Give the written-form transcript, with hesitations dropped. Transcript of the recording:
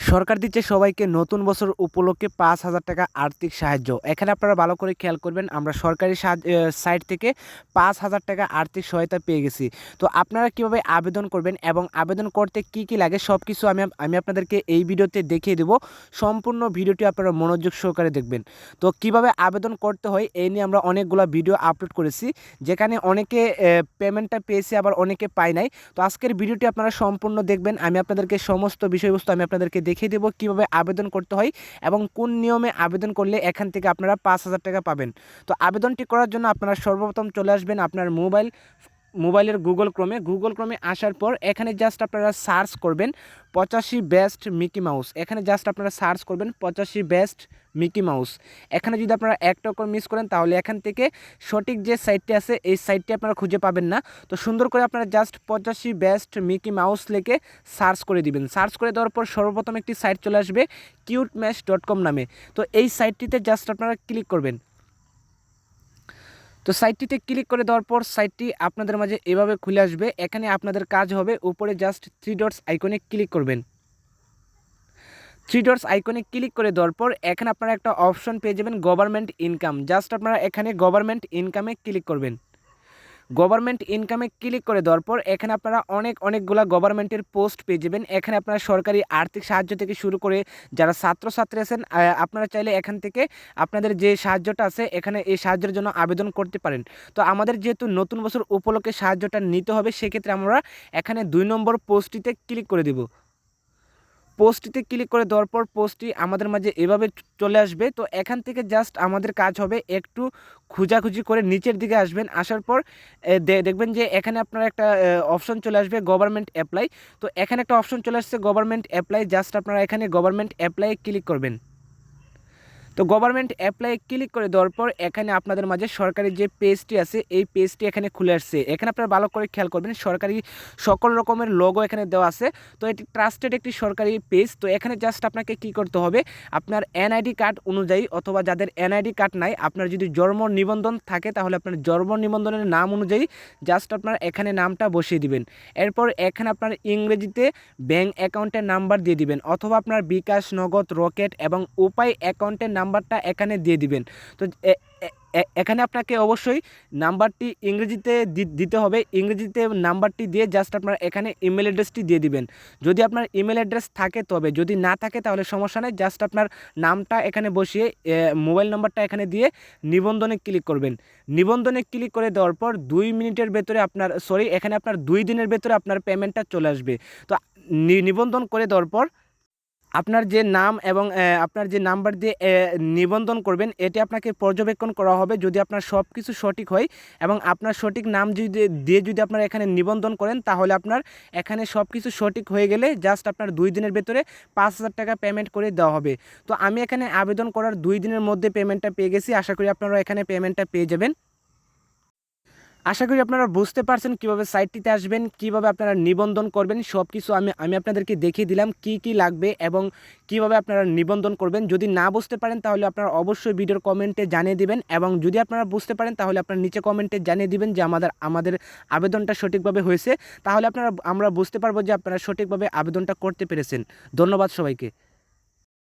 সরকার দিচ্ছে সবাইকে নতুন বছর উপলক্ষে ৫,০০০ টাকা আর্থিক সাহায্য। এখানে আপনারা ভালো করে খেয়াল করবেন, আমরা সরকারি সাইট থেকে ৫,০০০ টাকা আর্থিক সহায়তা পেয়ে গেছি। তো আপনারা কীভাবে আবেদন করবেন এবং আবেদন করতে কি কি লাগে সব কিছু আমি আপনাদেরকে এই ভিডিওতে দেখিয়ে দেবো। সম্পূর্ণ ভিডিওটি আপনারা মনোযোগ সহকারে দেখবেন। তো কিভাবে আবেদন করতে হয় এই নিয়ে আমরা অনেকগুলো ভিডিও আপলোড করেছি, যেখানে অনেকে পেমেন্টটা পেয়েছে আবার অনেকে পায় নাই। তো আজকের ভিডিওটি আপনারা সম্পূর্ণ দেখবেন। আমি আপনাদেরকে সমস্ত বিষয়বস্তু আমি আপনাদেরকে দেখিয়ে দেবো কীভাবে আবেদন করতে হয় এবং কোন নিয়মে আবেদন করলে এখান থেকে আপনারা ৫,০০০ টাকা পাবেন। তো আবেদনটি করার জন্য আপনারা সর্বপ্রথম চলে আসবেন আপনার মোবাইলের গুগল ক্রোমে আসার পর এখানে জাস্ট আপনারা সার্চ করবেন 85 বেস্ট মিকি মাউস। এখানে জাস্ট আপনারা সার্চ করবেন 85 বেস্ট মিকি মাউস। এখানে যদি আপনারা একটা করে মিস করেন তাহলে এখান থেকে সঠিক যে সাইটটি আছে এই সাইটটি আপনারা খুঁজে পাবেন না। তো সুন্দর করে আপনারা জাস্ট 85 বেস্ট মিকি মাউস লিখে সার্চ করে দিবেন। সার্চ করে দেওয়ার পর সর্বপ্রথম একটি সাইট চলে আসবে cutemesh.com নামে। তো এই সাইটটিতে জাস্ট আপনারা ক্লিক করবেন। তো সাইটটিতে ক্লিক করে দেওয়ার পর সাইটটি আপনাদের মাঝে এভাবে খুলে আসবে। এখানে আপনাদের কাজ হবে উপরে জাস্ট 3 ডটস আইকনে ক্লিক করবেন। 3 ডটস আইকনে ক্লিক করে দেওয়ার পর এখানে আপনারা একটা অপশন পেয়ে যাবেন গভর্নমেন্ট ইনকাম। জাস্ট আপনারা এখানে গভর্নমেন্ট ইনকামে ক্লিক করবেন। গভর্নমেন্ট ইনকামে ক্লিক করে দেওয়ার পর এখানে আপনারা অনেকগুলা গভর্নমেন্টের পোস্ট পেয়ে যাবেন। এখানে আপনারা সরকারি আর্থিক সাহায্য থেকে শুরু করে যারা ছাত্রছাত্রী আছেন আপনারা চাইলে এখান থেকে আপনাদের যে সাহায্যটা আছে এখানে এই সাহায্যের জন্য আবেদন করতে পারেন। তো আমাদের যেহেতু নতুন বছর উপলক্ষে সাহায্যটা নিতে হবে, সেক্ষেত্রে আমরা এখানে 2 নম্বর পোস্টটিতে ক্লিক করে দেব। পোস্টটিতে ক্লিক করে দেওয়ার পর পোস্টটি আমাদের মাঝে এভাবে চলে আসবে। তো এখান থেকে জাস্ট আমাদের কাজ হবে একটু খোঁজাখুঁজি করে নিচের দিকে আসবেন। আসার পর দেখবেন যে এখানে আপনার একটা অপশন চলে আসবে গভর্নমেন্ট অ্যাপ্লাই। তো এখানে একটা অপশন চলে আসছে গভর্নমেন্ট অ্যাপ্লাই। জাস্ট আপনারা এখানে গভর্নমেন্ট অ্যাপ্লাই ক্লিক করবেন। তো গভর্নমেন্ট অ্যাপ্লাই ক্লিক করে দেওয়ার পর এখানে আপনাদের মাঝে সরকারি যে পেজটি আছে এই পেজটি এখানে খুলে আসছে। এখানে আপনারা ভালো করে খেয়াল করবেন, সরকারি সকল রকমের লোগো এখানে দেওয়া আছে। তো এটি ট্রাস্টেড একটি সরকারি পেজ। তো এখানে জাস্ট আপনাকে কি করতে হবে, আপনার এনআইডি কার্ড অনুযায়ী অথবা যাদের এনআইডি কার্ড নাই, আপনার যদি জন্ম নিবন্ধন থাকে তাহলে আপনার জন্ম নিবন্ধনের নাম অনুযায়ী জাস্ট আপনার এখানে নামটা বসিয়ে দিবেন। এরপর এখানে আপনার ইংরেজিতে ব্যাঙ্ক অ্যাকাউন্টের নাম্বার দিয়ে দিবেন অথবা আপনার বিকাশ, নগদ, রকেট এবং উপায় অ্যাকাউন্টের নাম্বারটা এখানে দিয়ে দিবেন। তো এখানে আপনাকে অবশ্যই নাম্বারটি ইংরেজিতে দিতে হবে। ইংরেজিতে নাম্বারটি দিয়ে জাস্ট আপনার এখানে ইমেল অ্যাড্রেসটি দিয়ে দিবেন। যদি আপনার ইমেল অ্যাড্রেস থাকে তবে, যদি না থাকে তাহলে সমস্যা নেই। জাস্ট আপনার নামটা এখানে বসিয়ে মোবাইল নাম্বারটা এখানে দিয়ে নিবন্ধনে ক্লিক করবেন। নিবন্ধনে ক্লিক করে দেওয়ার পর 2 মিনিটের ভেতরে এখানে আপনার 2 দিনের ভেতরে আপনার পেমেন্টটা চলে আসবে। তো নিবন্ধন করে দেওয়ার পর আপনার যে নাম এবং আপনার যে নাম্বার দিয়ে নিবন্ধন করবেন এটি আপনাকে পর্যবেক্ষণ করা হবে। যদি আপনার সব কিছু সঠিক হয় এবং আপনার সঠিক নাম যদি আপনারা এখানে নিবন্ধন করেন তাহলে আপনার এখানে সব কিছু সঠিক হয়ে গেলে জাস্ট আপনার 2 দিনের ভেতরে 5,000 টাকা পেমেন্ট করে দেওয়া হবে। তো আমি এখানে আবেদন করার 2 দিনের মধ্যে পেমেন্টটা পেয়ে গেছি। আশা করি আপনারা এখানে পেমেন্টটা পেয়ে যাবেন। আশা করি আপনারা বুঝতে পারছেন কিভাবে সাইটটিতে আসবেন, কিভাবে আপনারা নিবন্ধন করবেন। সব কিছু আমি আপনাদেরকে দেখিয়ে দিলাম কি কি লাগবে এবং কিভাবে আপনারা নিবন্ধন করবেন। যদি না বুঝতে পারেন তাহলে আপনারা অবশ্যই ভিডিওর কমেন্টে জানিয়ে দিবেন এবং যদি আপনারা বুঝতে পারেন তাহলে আপনারা নিচে কমেন্টে জানিয়ে দিবেন যে আমাদের আবেদনটা সঠিকভাবে হয়েছে। তাহলে আমরা বুঝতে পারবো যে আপনারা সঠিকভাবে আবেদনটা করতে পেরেছেন। ধন্যবাদ সবাইকে।